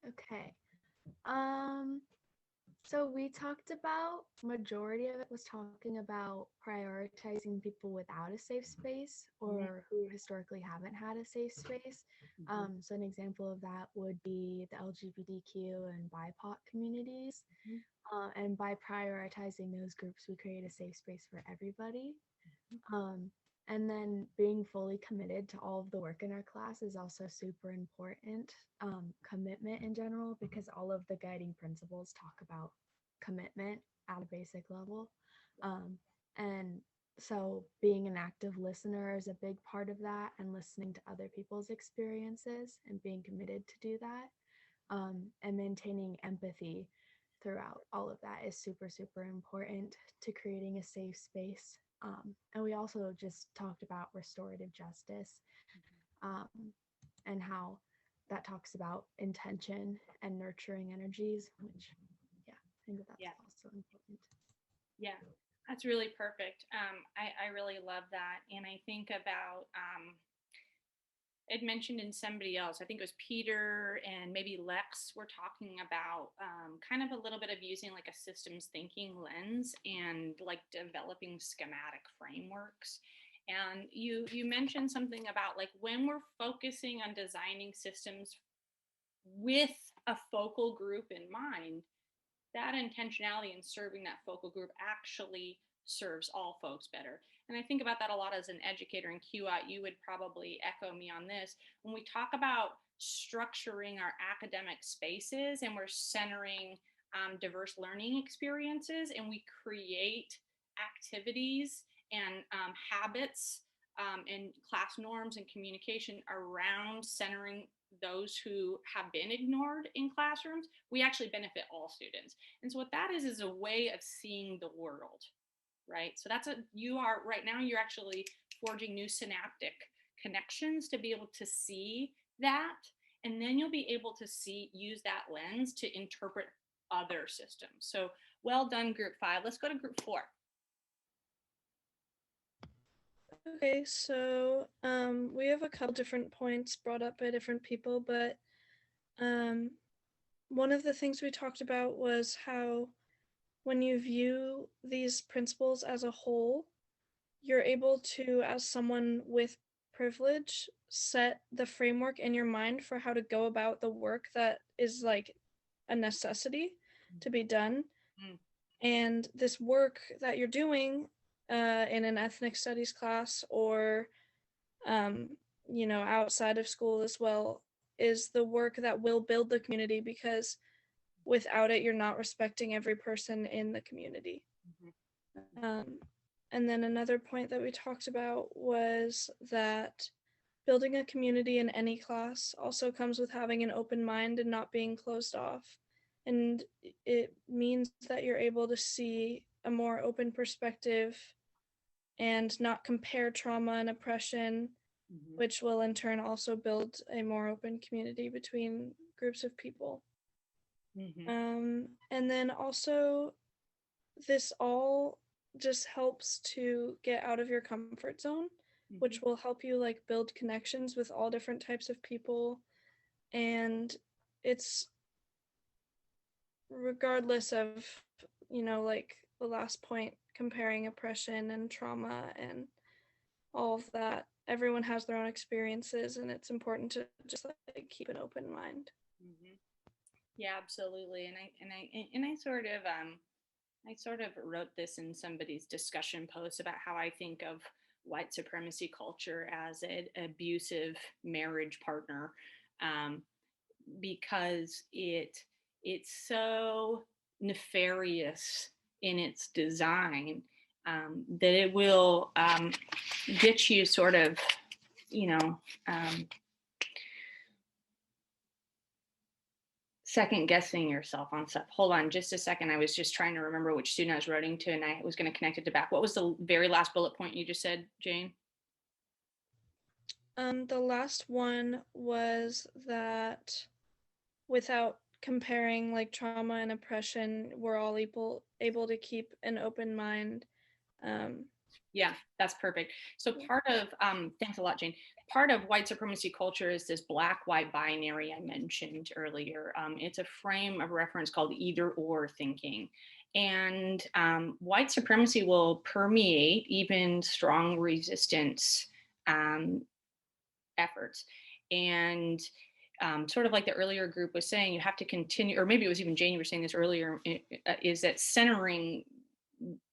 [SPEAKER 7] Okay. So we talked about, majority of it was talking about prioritizing people without a safe space or who historically haven't had a safe space. So an example of that would be the LGBTQ and BIPOC communities. And by prioritizing those groups, we create a safe space for everybody. And then being fully committed to all of the work in our class is also super important. Commitment in general, because all of the guiding principles talk about commitment at a basic level. And so being an active listener is a big part of that, and listening to other people's experiences and being committed to do that. And maintaining empathy throughout all of that is super, super important to creating a safe space. And we also just talked about restorative justice, and how that talks about intention and nurturing energies, which, yeah, I think that's also important.
[SPEAKER 1] Yeah, that's really perfect. I really love that. And I think about, I'd mentioned in somebody else, I think it was Peter and maybe Lex, were talking about kind of a little bit of using like a systems thinking lens and like developing schematic frameworks. And you mentioned something about like when we're focusing on designing systems with a focal group in mind, that intentionality in serving that focal group actually serves all folks better. And I think about that a lot as an educator, and QI, you would probably echo me on this. When we talk about structuring our academic spaces and we're centering diverse learning experiences, and we create activities and habits and class norms and communication around centering those who have been ignored in classrooms, we actually benefit all students. And so what that is a way of seeing the world, right? So that's right now you're actually forging new synaptic connections to be able to see that, and then you'll be able to use that lens to interpret other systems. So well done, group 5. Let's go to group 4.
[SPEAKER 8] Okay, so we have a couple different points brought up by different people, but one of the things we talked about was how when you view these principles as a whole, you're able to, as someone with privilege, set the framework in your mind for how to go about the work that is like a necessity to be done. And this work that you're doing in an ethnic studies class or outside of school as well, is the work that will build the community, because without it, you're not respecting every person in the community. And then another point that we talked about was that building a community in any class also comes with having an open mind and not being closed off. And it means that you're able to see a more open perspective and not compare trauma and oppression, which will in turn also build a more open community between groups of people. And then also, this all just helps to get out of your comfort zone, which will help you like build connections with all different types of people. And it's regardless of, like the last point, comparing oppression and trauma and all of that. Everyone has their own experiences, and it's important to just like keep an open mind.
[SPEAKER 1] Yeah, absolutely. And I sort of wrote this in somebody's discussion post about how I think of white supremacy culture as an abusive marriage partner, because it's so nefarious in its design, that it will get you sort of, second guessing yourself on stuff. Hold on just a second. I was just trying to remember which student I was writing to, and I was going to connect it to back. What was the very last bullet point you just said, Jane?
[SPEAKER 8] The last one was that without comparing like trauma and oppression, we're all able to keep an open mind.
[SPEAKER 1] Yeah, that's perfect. So part of, thanks a lot, Jane. Part of white supremacy culture is this black-white binary I mentioned earlier. It's a frame of reference called either-or thinking. And white supremacy will permeate even strong resistance efforts. And sort of like the earlier group was saying, you have to continue, or maybe it was even Jane, you were saying this earlier, is that centering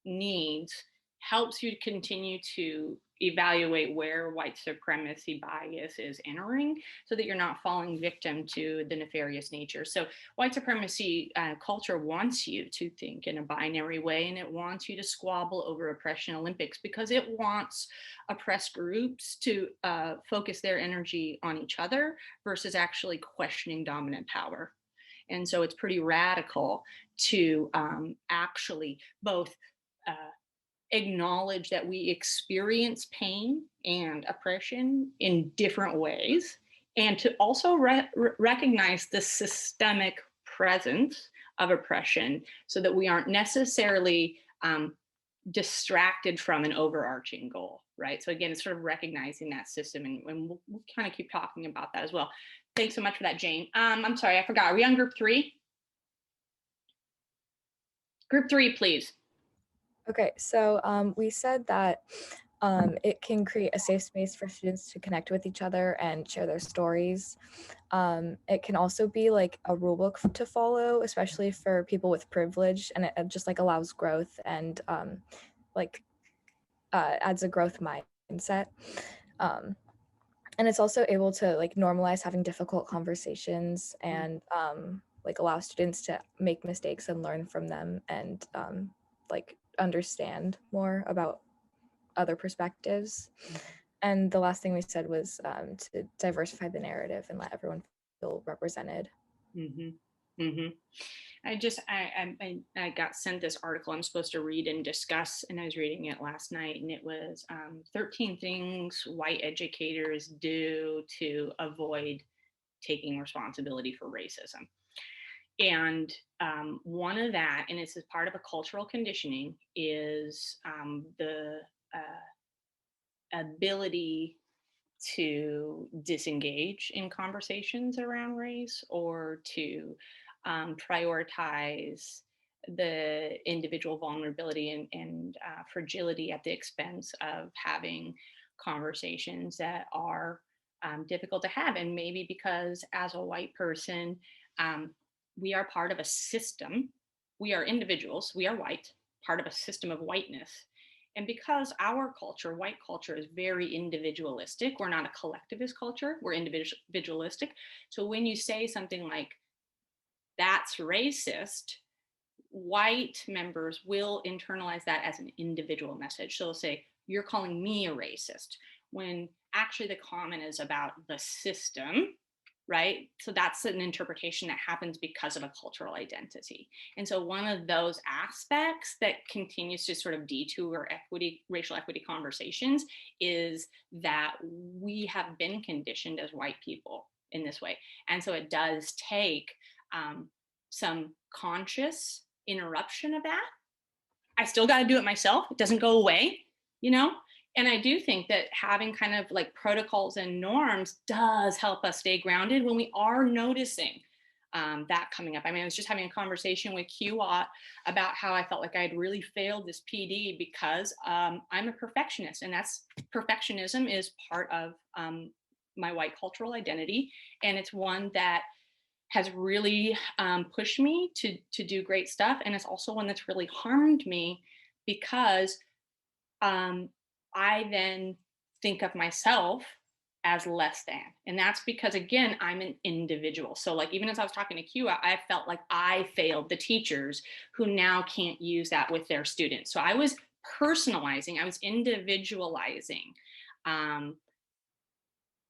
[SPEAKER 1] needs helps you to continue to evaluate where white supremacy bias is entering, so that you're not falling victim to the nefarious nature. So white supremacy culture wants you to think in a binary way, and it wants you to squabble over oppression Olympics, because it wants oppressed groups to focus their energy on each other versus actually questioning dominant power. And so it's pretty radical to actually both acknowledge that we experience pain and oppression in different ways, and to also recognize the systemic presence of oppression, so that we aren't necessarily distracted from an overarching goal, right? So again, it's sort of recognizing that system, and we'll kind of keep talking about that as well. Thanks so much for that, Jane. I'm sorry, I forgot. Are we on group 3? Group 3, please.
[SPEAKER 3] Okay, so we said that it can create a safe space for students to connect with each other and share their stories. It can also be like a rule book to follow, especially for people with privilege, and it just like allows growth and adds a growth mindset. And it's also able to like normalize having difficult conversations and like allow students to make mistakes and learn from them, and like understand more about other perspectives. And the last thing we said was to diversify the narrative and let everyone feel represented.
[SPEAKER 1] I got sent this article I'm supposed to read and discuss, and I was reading it last night, and it was 13 things white educators do to avoid taking responsibility for racism. And one of that, and it's as part of a cultural conditioning, is the ability to disengage in conversations around race, or to prioritize the individual vulnerability and fragility at the expense of having conversations that are difficult to have. And maybe because as a white person, we are part of a system. We are individuals, we are white, part of a system of whiteness. And because our culture, white culture, is very individualistic, we're not a collectivist culture, we're individualistic. So when you say something like, that's racist, white members will internalize that as an individual message. So they'll say, you're calling me a racist, when actually the comment is about the system, right? So that's an interpretation that happens because of a cultural identity. And so one of those aspects that continues to sort of detour racial equity conversations is that we have been conditioned as white people in this way. And so it does take some conscious interruption of that. I still got to do it myself. It doesn't go away, you know? And I do think that having kind of like protocols and norms does help us stay grounded when we are noticing that coming up. I mean, I was just having a conversation with QWAT about how I felt like I had really failed this PD because I'm a perfectionist, and perfectionism is part of my white cultural identity. And it's one that has really pushed me to do great stuff. And it's also one that's really harmed me because I then think of myself as less than. And that's because, again, I'm an individual. So like, even as I was talking to Q, I felt like I failed the teachers who now can't use that with their students. So I was personalizing, I was individualizing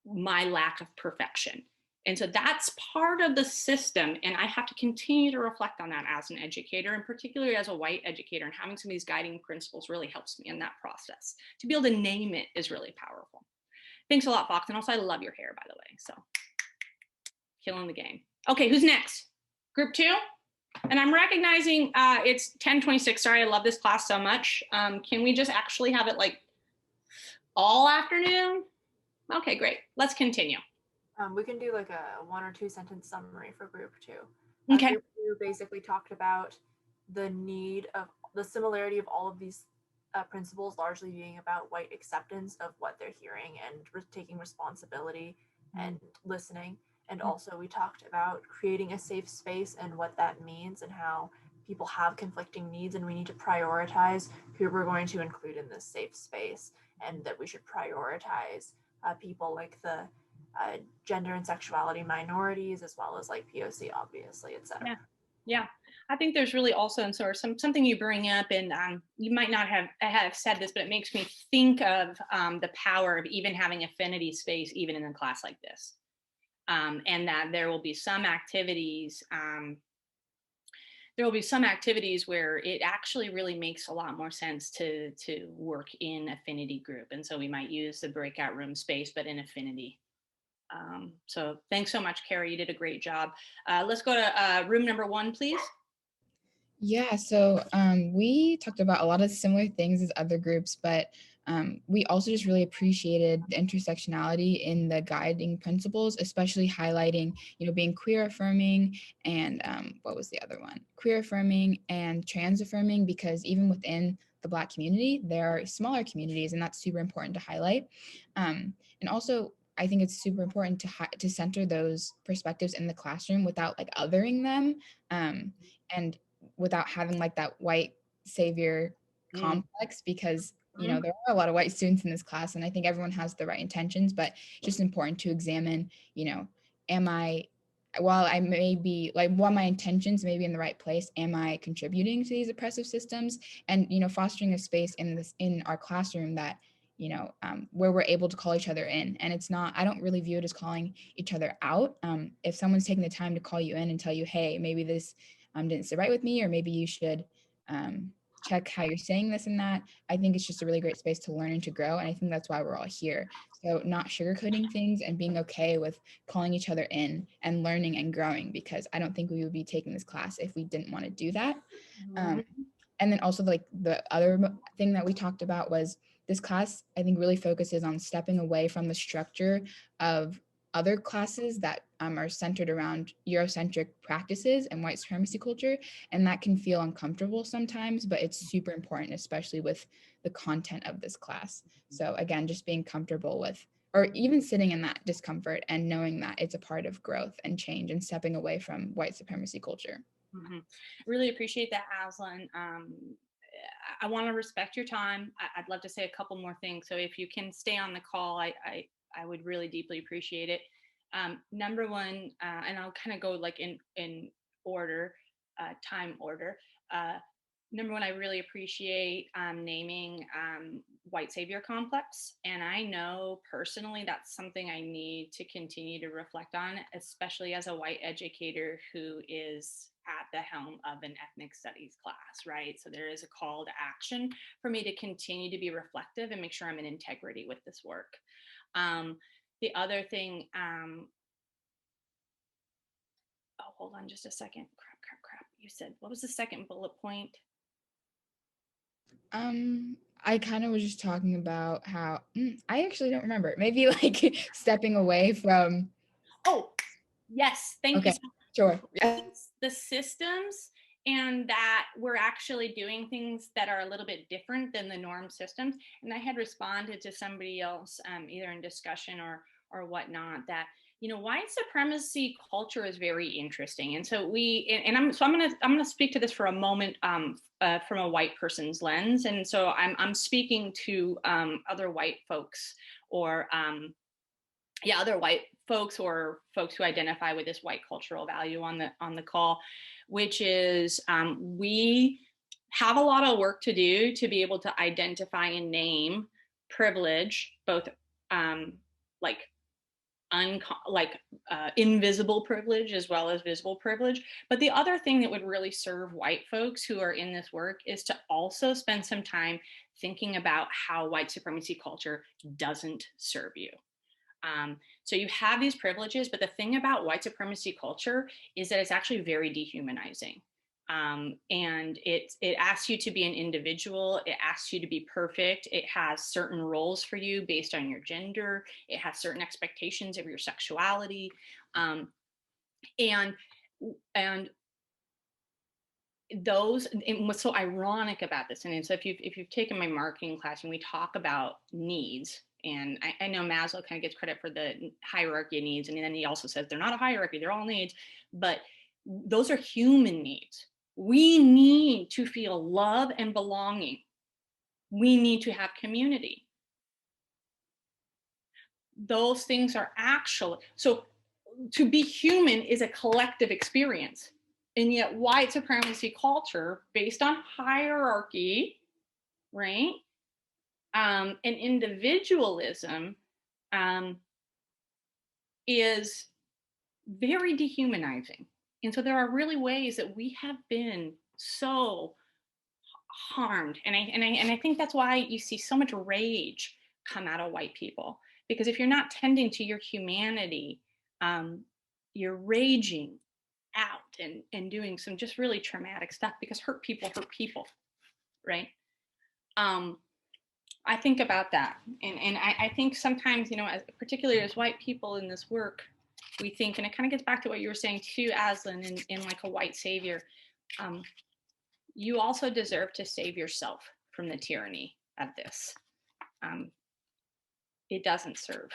[SPEAKER 1] my lack of perfection. And so that's part of the system. And I have to continue to reflect on that as an educator, and particularly as a white educator, and having some of these guiding principles really helps me in that process. To be able to name it is really powerful. Thanks a lot, Fox. And also, I love your hair, by the way. So killing the game. Okay, who's next? Group 2? And I'm recognizing it's 10:26. Sorry, I love this class so much. Can we just actually have it like all afternoon? Okay, great. Let's continue.
[SPEAKER 9] We can do like a 1 or 2 sentence summary for group 2.
[SPEAKER 1] Okay.
[SPEAKER 9] Group 2 basically talked about the similarity of all of these principles largely being about white acceptance of what they're hearing and taking responsibility and listening. And also we talked about creating a safe space and what that means and how people have conflicting needs, and we need to prioritize who we're going to include in this safe space, and that we should prioritize people like the gender and sexuality minorities, as well as like POC, obviously, etc.
[SPEAKER 1] Yeah, I think there's really also, and so something you bring up, and you might not have said this, but it makes me think of the power of even having affinity space, even in a class like this, and that there will be some activities. There will be some activities where it actually really makes a lot more sense to work in affinity group, and so we might use the breakout room space, but in affinity. So thanks so much, Carrie. You did a great job. Let's go to room number 1, please.
[SPEAKER 10] Yeah, so we talked about a lot of similar things as other groups, but we also just really appreciated the intersectionality in the guiding principles, especially highlighting, being queer affirming and what was the other one? Queer affirming and trans affirming, because even within the Black community, there are smaller communities, and that's super important to highlight. And also, I think it's super important to center those perspectives in the classroom without like othering them, and without having like that white savior complex, because there are a lot of white students in this class, and I think everyone has the right intentions, but it's just important to examine, while my intentions may be in the right place, am I contributing to these oppressive systems? And fostering a space in our classroom that where we're able to call each other in. And it's not, I don't really view it as calling each other out. If someone's taking the time to call you in and tell you, hey, maybe this didn't sit right with me, or maybe you should check how you're saying this and that, I think it's just a really great space to learn and to grow. And I think that's why we're all here. So not sugarcoating things and being okay with calling each other in and learning and growing, because I don't think we would be taking this class if we didn't want to do that. And then also like the other thing that we talked about was this class, I think, really focuses on stepping away from the structure of other classes that are centered around Eurocentric practices and white supremacy culture. And that can feel uncomfortable sometimes, but it's super important, especially with the content of this class. So again, just being comfortable with, or even sitting in that discomfort and knowing that it's a part of growth and change and stepping away from white supremacy culture.
[SPEAKER 1] Really appreciate that, Aslan. I want to respect your time. I'd love to say a couple more things. So if you can stay on the call, I would really deeply appreciate it. Number one, and I'll kind of go like in order, time order. Number one, I really appreciate naming white savior complex. And I know personally that's something I need to continue to reflect on, especially as a white educator who is at the helm of an ethnic studies class, right? So there is a call to action for me to continue to be reflective and make sure I'm in integrity with this work. The other thing, hold on just a second. Crap. You said, what was the second bullet point?
[SPEAKER 10] I kind of was just talking about how I actually don't remember. Maybe like stepping away from.
[SPEAKER 1] Oh, yes. Thank you.
[SPEAKER 10] Okay, sure. Yeah.
[SPEAKER 1] The systems, and that we're actually doing things that are a little bit different than the norm systems. And I had responded to somebody else, either in discussion or whatnot, that white supremacy culture is very interesting. And so I'm gonna speak to this for a moment from a white person's lens. And so I'm speaking to other white folks, or other white folks, or folks who identify with this white cultural value on the call, which is we have a lot of work to do to be able to identify and name privilege, both invisible privilege as well as visible privilege. But the other thing that would really serve white folks who are in this work is to also spend some time thinking about how white supremacy culture doesn't serve you. So you have these privileges, but the thing about white supremacy culture is that it's actually very dehumanizing. And it asks you to be an individual. It asks you to be perfect. It has certain roles for you based on your gender. It has certain expectations of your sexuality. And what's so ironic about this, and so if you've taken my marketing class, and we talk about needs, and I know Maslow kind of gets credit for the hierarchy of needs, and then he also says they're not a hierarchy, they're all needs, but those are human needs. We need to feel love and belonging. We need to have community. Those things are actually, so to be human is a collective experience. And yet white supremacy culture, based on hierarchy, right? And individualism is very dehumanizing. And so there are really ways that we have been so harmed. And I think that's why you see so much rage come out of white people. Because if you're not tending to your humanity, you're raging out and doing some just really traumatic stuff, because hurt people, right? I think about that. And I think sometimes, particularly as white people in this work, we think, and it kind of gets back to what you were saying too, Aslan, in like a white savior, you also deserve to save yourself from the tyranny of this. It doesn't serve.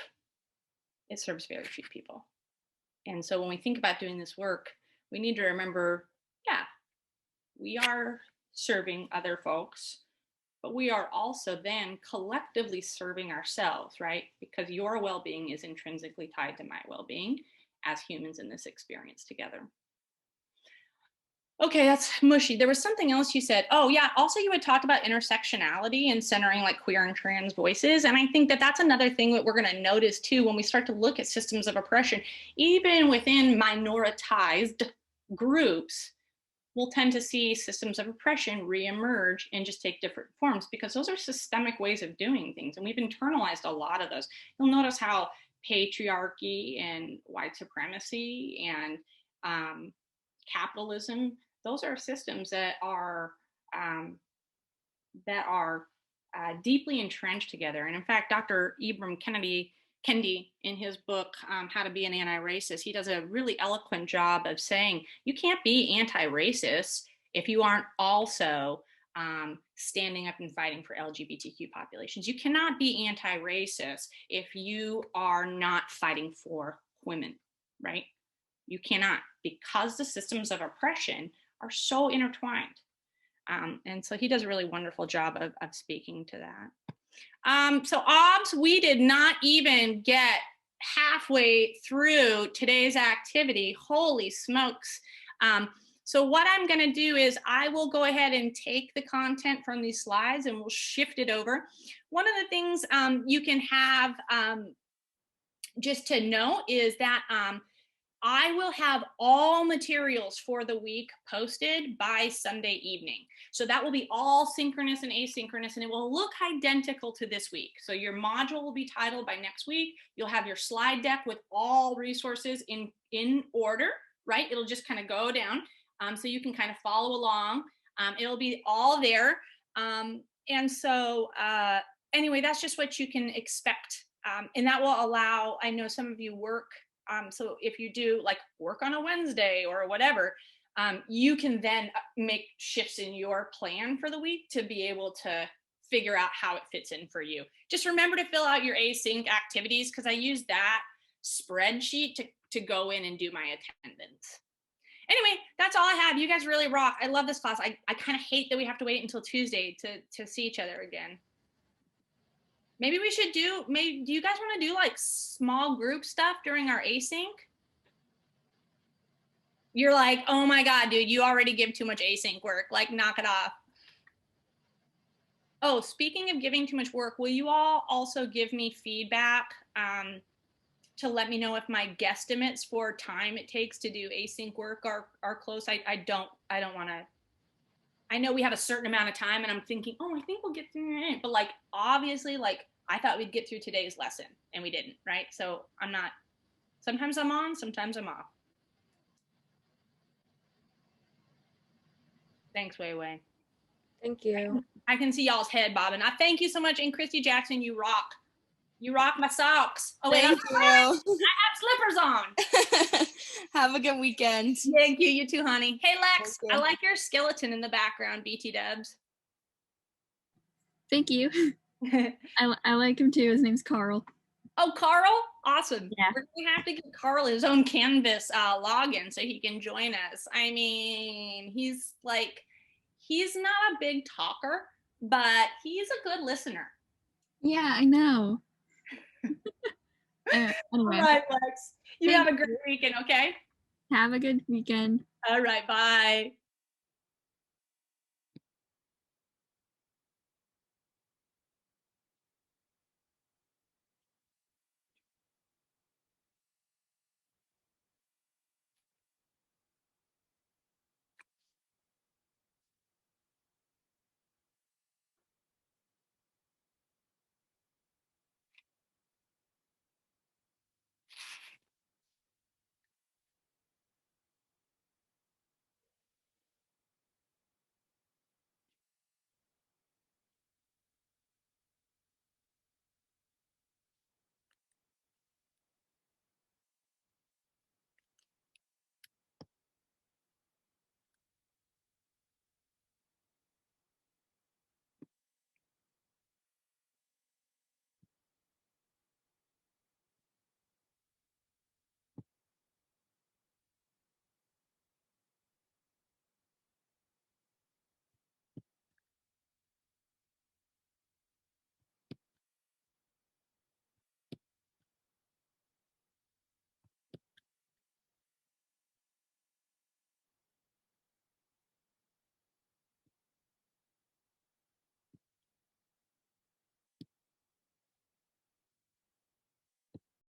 [SPEAKER 1] It serves very few people. And so when we think about doing this work, we need to remember, we are serving other folks, but we are also then collectively serving ourselves, right? Because your well-being is intrinsically tied to my well-being as humans in this experience together. Okay, that's mushy. There was something else you said. Oh yeah, also you had talked about intersectionality and centering like queer and trans voices. And I think that that's another thing that we're gonna notice too when we start to look at systems of oppression. Even within minoritized groups, we'll tend to see systems of oppression reemerge and just take different forms, because those are systemic ways of doing things. And we've internalized a lot of those. You'll notice how patriarchy and white supremacy and capitalism, those are systems that are deeply entrenched together. And in fact, Dr. Ibram Kendi, in his book, How to Be an Anti-Racist, he does a really eloquent job of saying, you can't be anti-racist if you aren't also standing up and fighting for LGBTQ populations. You cannot be anti-racist if you are not fighting for women, right? You cannot, because the systems of oppression are so intertwined. And so he does a really wonderful job of speaking to that. So OBS, we did not even get halfway through today's activity. Holy smokes. So what I'm gonna do is I will go ahead and take the content from these slides and we'll shift it over. One of the things you can have just to know is that I will have all materials for the week posted by Sunday evening. So that will be all synchronous and asynchronous, and it will look identical to this week. So your module will be titled by next week. You'll have your slide deck with all resources in order, right? It'll just kind of go down. So you can kind of follow along. It'll be all there. And so anyway, that's just what you can expect. And that will allow, I know some of you work, so if you do like work on a Wednesday or whatever, you can then make shifts in your plan for the week to be able to figure out how it fits in for you. Just remember to fill out your async activities, because I use that spreadsheet to go in and do my attendance. Anyway, that's all I have. You guys really rock. I love this class. I kind of hate that we have to wait until Tuesday to see each other again. Maybe we should do you guys want to do like small group stuff during our async? You're like, oh my God, dude, you already give too much async work. Like, knock it off. Oh, speaking of giving too much work, will you all also give me feedback to let me know if my guesstimates for time it takes to do async work are close? I don't want to. I know we have a certain amount of time, and I'm thinking, oh, I think we'll get through it. But like, obviously, like I thought we'd get through today's lesson, and we didn't, right? So I'm not. Sometimes I'm on, sometimes I'm off. Thanks, Wei Wei.
[SPEAKER 3] Thank you.
[SPEAKER 1] I can see y'all's head bobbing. I thank you so much. And Christy Jackson, you rock. You rock my socks. Oh, wait,
[SPEAKER 11] Thank
[SPEAKER 1] I have
[SPEAKER 11] you.
[SPEAKER 1] slippers on.
[SPEAKER 11] Have a good weekend.
[SPEAKER 1] Thank you. You too, honey. Hey, Lex,
[SPEAKER 11] Thank you.
[SPEAKER 1] I like your skeleton in the background, BT Dubs.
[SPEAKER 12] Thank you. I like him too. His name's Carl.
[SPEAKER 1] Oh, Carl? Awesome.
[SPEAKER 12] Yeah.
[SPEAKER 1] We're going to have to give Carl his own Canvas login so he can join us. I mean, he's not a big talker, but he's a good listener.
[SPEAKER 12] Yeah, I know. Anyway,
[SPEAKER 1] All right, Lex. You have a great weekend, okay?
[SPEAKER 12] Have a good weekend.
[SPEAKER 1] All right, bye.